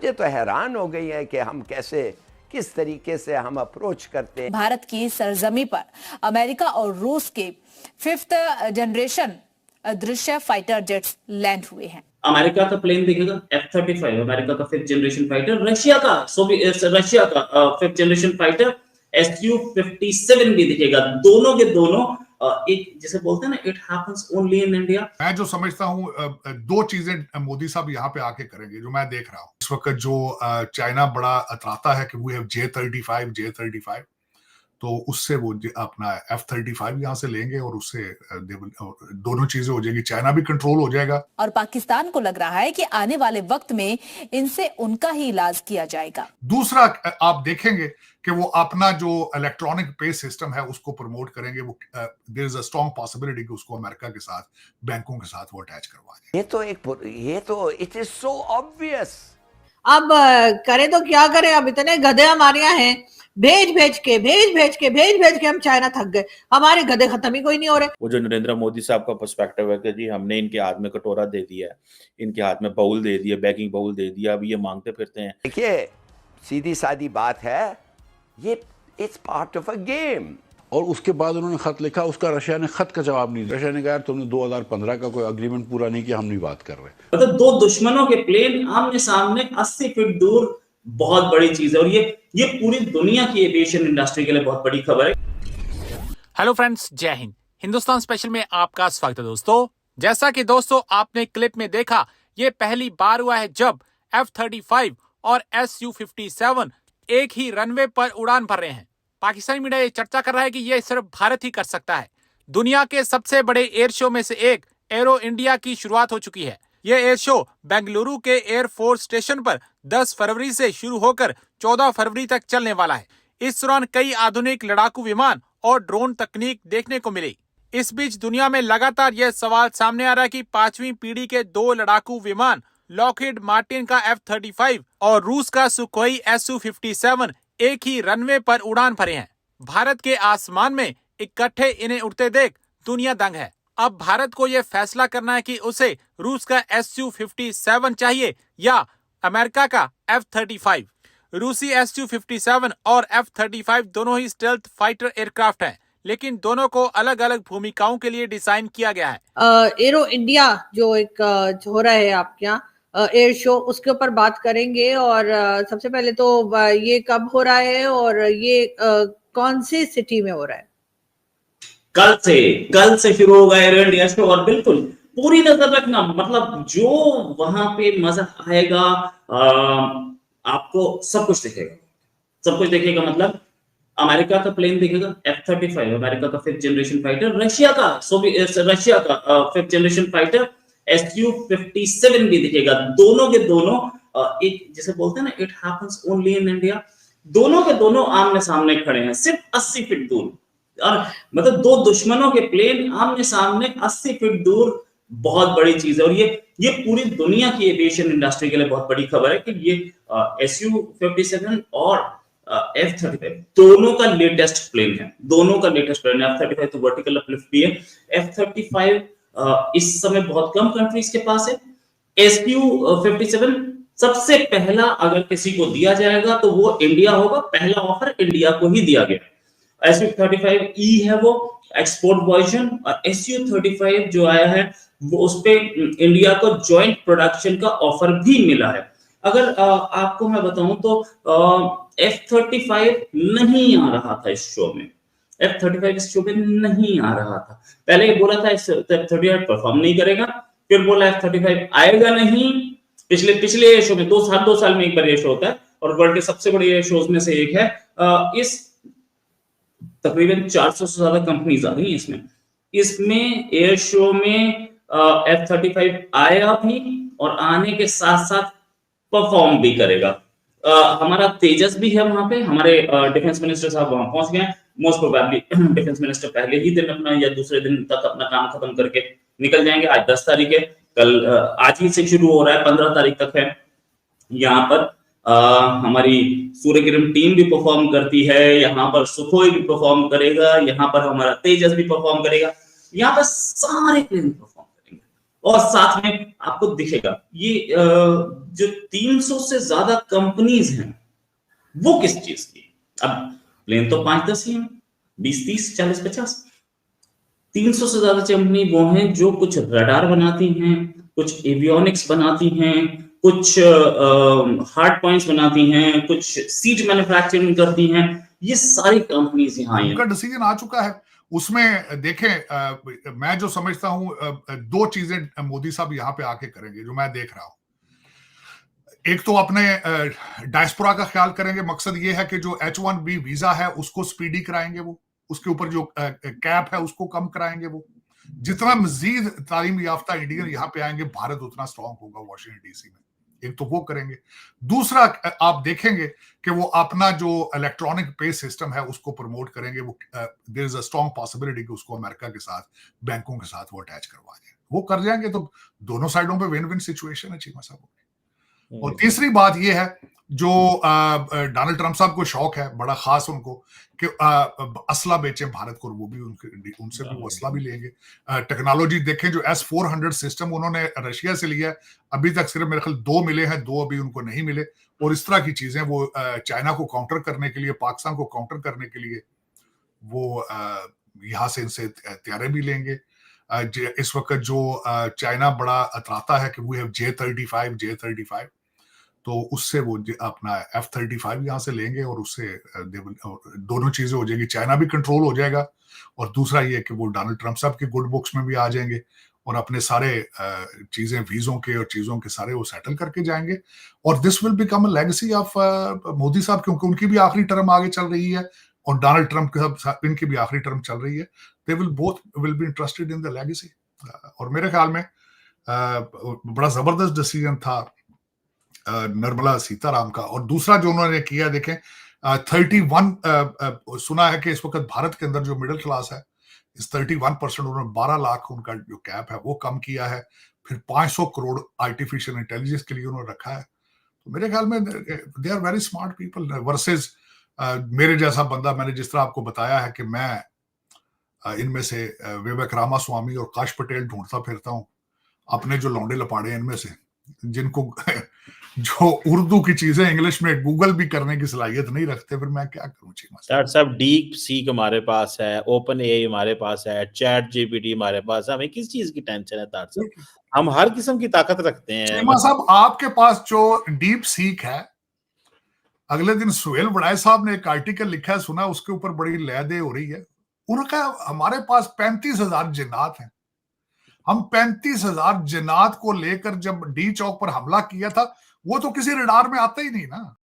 मुझे तो हैरान हो गई है कि हम किस तरीके से हम अप्रोच करते हैं। भारत की सरजमी पर अमेरिका और रूस के 5th जनरेशन दृश्य फाइटर जेट्स लैंड हुए हैं। अमेरिका का प्लेन दिखेगा F-35, अमेरिका का 5th जनरेशन फाइटर, रशिया का 5th जनरेशन फाइटर Su-57 भी दिखेगा। दोनों के दोनों एक जैसे बोलते हैं ना, it happens only in India. मैं जो समझता हूँ दो चीजें मोदी साहब यहाँ पे आके करेंगे जो मैं देख रहा हूँ इस वक्त। जो चाइना बड़ा अतराता है कि वी हैव J-35, तो उससे वो अपना F-35 यहाँ से लेंगे और उससे दोनों चीजें हो जाएगी, चाइना भी कंट्रोल हो जाएगा। और पाकिस्तान को लग रहा है कि आने वाले वक्त में इनसे उनका ही इलाज किया जाएगा। दूसरा, आप देखेंगे कि वो अपना जो इलेक्ट्रॉनिक पे सिस्टम है उसको प्रमोट करेंगे। वो there is a strong possibility कि उसको अमेरिका के साथ, बैंकों के साथ वो अटैच करवा दें। ये तो इट इज सो ऑब्वियस। अब करें तो क्या करें, अब इतने गधे हमारे यहाँ हैं, भेज के हम चाइना थक गए, हमारे गधे खत्म ही कोई नहीं हो रहे। वो जो नरेंद्र मोदी साहब का पर्सपेक्टिव है कि जी हमने इनके हाथ में कटोरा दे दिया है, इनके हाथ में बाउल दे दिया, बैगिंग बाउल दे दिया, अब ये मांगते फिरते हैं। देखिए, सीधी सादी बात है, ये it's part of a game. और उसके बाद उन्होंने खत लिखा, उसका रशिया ने खत का जवाब नहीं दिया। रशिया ने कहा तुमने 2015 का कोई एग्रीमेंट पूरा नहीं किया, हम नहीं बात कर रहे। मतलब दो दुश्मनों के प्लेन आमने सामने 80 फीट दूर, बहुत बड़ी चीज है। और ये पूरी दुनिया की एविएशन इंडस्ट्री के लिए बहुत बड़ी खबर है। हेलो फ्रेंड्स, जय हिंद। हिंदुस्तान स्पेशल में आपका स्वागत है दोस्तों। जैसा कि दोस्तों आपने क्लिप में देखा, ये पहली बार हुआ है जब F-35 और Su-57 एक ही रनवे पर उड़ान भर रहे हैं। पाकिस्तानी मीडिया ये चर्चा कर रहा है कि ये सिर्फ भारत ही कर सकता है। दुनिया के सबसे बड़े एयर शो में से एक एरो इंडिया की शुरुआत हो चुकी है। यह एयर शो बेंगलुरु के एयर फोर्स स्टेशन पर 10 फरवरी से शुरू होकर 14 फरवरी तक चलने वाला है। इस दौरान कई आधुनिक लड़ाकू विमान और ड्रोन तकनीक देखने को मिली। इस बीच दुनिया में लगातार यह सवाल सामने आ रहा है कि 5वीं पीढ़ी के 2 लड़ाकू विमान लॉकहीड मार्टिन का F-35 और रूस का सुखोई Su-57 एक ही रनवे पर उड़ान भरे हैं। भारत के आसमान में इकट्ठे इन्हें उड़ते देख दुनिया दंग है। अब भारत को यह फैसला करना है कि उसे रूस का Su-57 चाहिए या अमेरिका का F-35। रूसी Su-57 और F-35 दोनों ही स्टेल्थ फाइटर एयरक्राफ्ट हैं, लेकिन दोनों को अलग अलग भूमिकाओं के लिए डिजाइन किया गया है। एरो इंडिया जो एक हो रहा है आपके यहाँ एयर शो, उसके ऊपर बात करेंगे। और सबसे पहले तो ये कब हो रहा है और ये कौन सी सिटी में हो रहा है? कल से शुरू होगा एरो इंडिया शो। और बिल्कुल पूरी नजर रखना, मतलब जो वहां पे मजा आएगा, आपको सब कुछ दिखेगा। मतलब अमेरिका का प्लेन दिखेगा F-35, अमेरिका का 5th जनरेशन फाइटर, रशिया का 5th जनरेशन फाइटर Su-57 भी दिखेगा। दोनों के दोनों एक जैसे बोलते हैं ना, it happens only in India. दोनों के दोनों आमने सामने खड़े हैं, सिर्फ 80 फीट दूर। और मतलब दो दुश्मनों के प्लेन आमने सामने 80 फीट दूर, बहुत बड़ी चीज है। और ये पूरी दुनिया की एविएशन इंडस्ट्री के लिए बहुत बड़ी खबर है कि ये Su-57 और F-35 दोनों का लेटेस्ट प्लेन है। F-35 तो वर्टिकल अपलिफ्ट भी है। F-35 इस समय बहुत कम कंट्रीज के पास है। Su-57 सबसे पहला अगर किसी को दिया जाएगा तो वो इंडिया होगा। पहला ऑफर इंडिया को ही दिया गया। Su-35E है वो एक्सपोर्ट वर्जन, और Su-35 जो आया है वो उस पे इंडिया को जॉइंट प्रोडक्शन का ऑफर भी मिला है। अगर आपको मैं बताऊं तो F-35 नहीं आ रहा था इस शो में। F-35 इस शो में नहीं आ रहा था। पहले ये बोला था F-35 परफॉर्म नहीं करेगा, फिर बोला F-35 आएगा नहीं। पिछले शो में 2 साल में एक बार ये शो होता है, और वर्ल्ड के सबसे बड़े ये शोज में से एक है। इस तकरीबन 400 से ज्यादा कंपनीज आ रही हैं इसमें एयर शो में F-35 आएगा भी, और आने के साथ साथ परफॉर्म भी करेगा। हमारा तेजस भी है वहां पे। हमारे डिफेंस मिनिस्टर साहब वहां पहुंच गए। मोस्ट प्रोबेबली डिफेंस मिनिस्टर पहले ही दिन अपना या दूसरे दिन तक अपना काम खत्म करके निकल जाएंगे। आज 10 तारीख है, कल आज ही से शुरू हो रहा है, 15 तारीख तक है। यहाँ पर हमारी सूर्य किरण टीम भी परफॉर्म करती है, यहाँ पर सुखोई भी परफॉर्म करेगा, यहाँ पर हमारा तेजस भी परफॉर्म करेगा, यहाँ पर सारे प्लेन परफॉर्म करेंगे। और साथ में आपको दिखेगा ये जो 300 से ज्यादा कंपनीज हैं वो किस चीज की। अब प्लेन तो 5-10 ही हैं, 20-30 40-50, 300 से ज्यादा कंपनी वो हैं जो कुछ रडार बनाती हैं, कुछ एवियोनिक्स बनाती हैं, कुछ हार्ड पॉइंट्स बनाती हैं, कुछ सीट मैन्युफैक्चरिंग करती हैं। ये सारी कंपनीज यहाँ आई हैं। उनका डिसीजन आ चुका है। उसमें देखें, मैं जो समझता हूं दो चीजें मोदी साहब यहाँ पे आके करेंगे जो मैं देख रहा हूं। एक तो अपने डायस्पोरा का ख्याल करेंगे, मकसद ये है कि जो H1B वीजा है उसको स्पीडी कराएंगे, वो उसके ऊपर जो कैप है उसको कम कराएंगे। वो जितना मजीद तालीम याफ्ता इंडियन यहाँ पे आएंगे, भारत उतना स्ट्रांग होगा वॉशिंगटन डीसी में। एक तो वो करेंगे। दूसरा आप देखेंगे कि वो अपना जो इलेक्ट्रॉनिक पे सिस्टम है उसको प्रमोट करेंगे। वो there is a strong possibility कि उसको अमेरिका के साथ, बैंकों के साथ वो अटैच करवा दें। वो कर जाएंगे तो दोनों साइडों पे विन विन सिचुएशन है चीमा साहब। और तीसरी बात ये है जो डोनाल्ड ट्रंप साहब को शौक है बड़ा खास उनको कि असला बेचें भारत को, वो भी उनसे भी वो असला भी लेंगे। टेक्नोलॉजी देखें, जो S-400 सिस्टम उन्होंने रशिया से लिया है, अभी तक सिर्फ मेरे ख्याल 2 मिले हैं, 2 अभी उनको नहीं मिले। और इस तरह की चीजें वो चाइना को काउंटर करने के लिए, पाकिस्तान को काउंटर करने के लिए वो यहाँ से इनसे तैयारी भी लेंगे। इस वक्त जो चाइना बड़ा अतराता है कि वी हैव J-35, तो उससे वो अपना F-35 यहाँ से लेंगे और उससे दोनों चीजें हो जाएगी। चाइना भी कंट्रोल हो जाएगा और दूसरा ये कि वो डोनाल्ड ट्रंप साहब के गुड बुक्स में भी आ जाएंगे और अपने सारे चीजें वीजों के और चीजों के सारे वो सेटल करके जाएंगे। और this will become a legacy of Modi साहब, क्योंकि उनकी भी आखिरी टर्म आगे चल रही है और डोनाल्ड ट्रंप के इनकी भी आखिरी टर्म चल रही है। They will both will be interested in the legacy. और मेरे ख्याल में बड़ा जबरदस्त डिसीजन था निर्मला सीताराम का। और दूसरा जो उन्होंने किया, देखें 31 सुना है कि इस वक्त भारत के अंदर जो मिडिल क्लास है इस 31% उन्होंने 12 लाख उनका जो कैप है वो कम किया है। फिर 500 करोड़ आर्टिफिशियल इंटेलिजेंस के लिए उन्होंने रखा है। तो मेरे ख्याल में they are very smart people versus मेरे जैसा बंदा। मैंने जिस तरह आपको बताया है कि मैं इनमें से विवेक रामास्वामी और काश पटेल ढूंढता फिरता हूँ, अपने जो लौंडे लपाड़े इनमें से जिनको जो उर्दू की चीजें इंग्लिश में गूगल भी करने की सलाहियत नहीं रखते, फिर मैं क्या करूं। डॉक्टर साहब, डीप सीक हमारे पास है, ओपन एआई हमारे पास है, चैट जीपीटी हमारे पास है, हमें किस चीज की टेंशन है डॉक्टर साहब? हम हर किस्म की ताकत रखते हैं। साहब आपके पास जो डीप सीक है, अगले दिन सुहेल बड़ाई साहब ने एक आर्टिकल लिखा है, सुना, उसके ऊपर बड़ी लहदे हो रही है। उनका हमारे पास 35,000 जिन्नात हैं। हम 35,000 जिन्नात को लेकर जब डी चौक पर हमला किया था, वो तो किसी रडार में आता ही नहीं ना।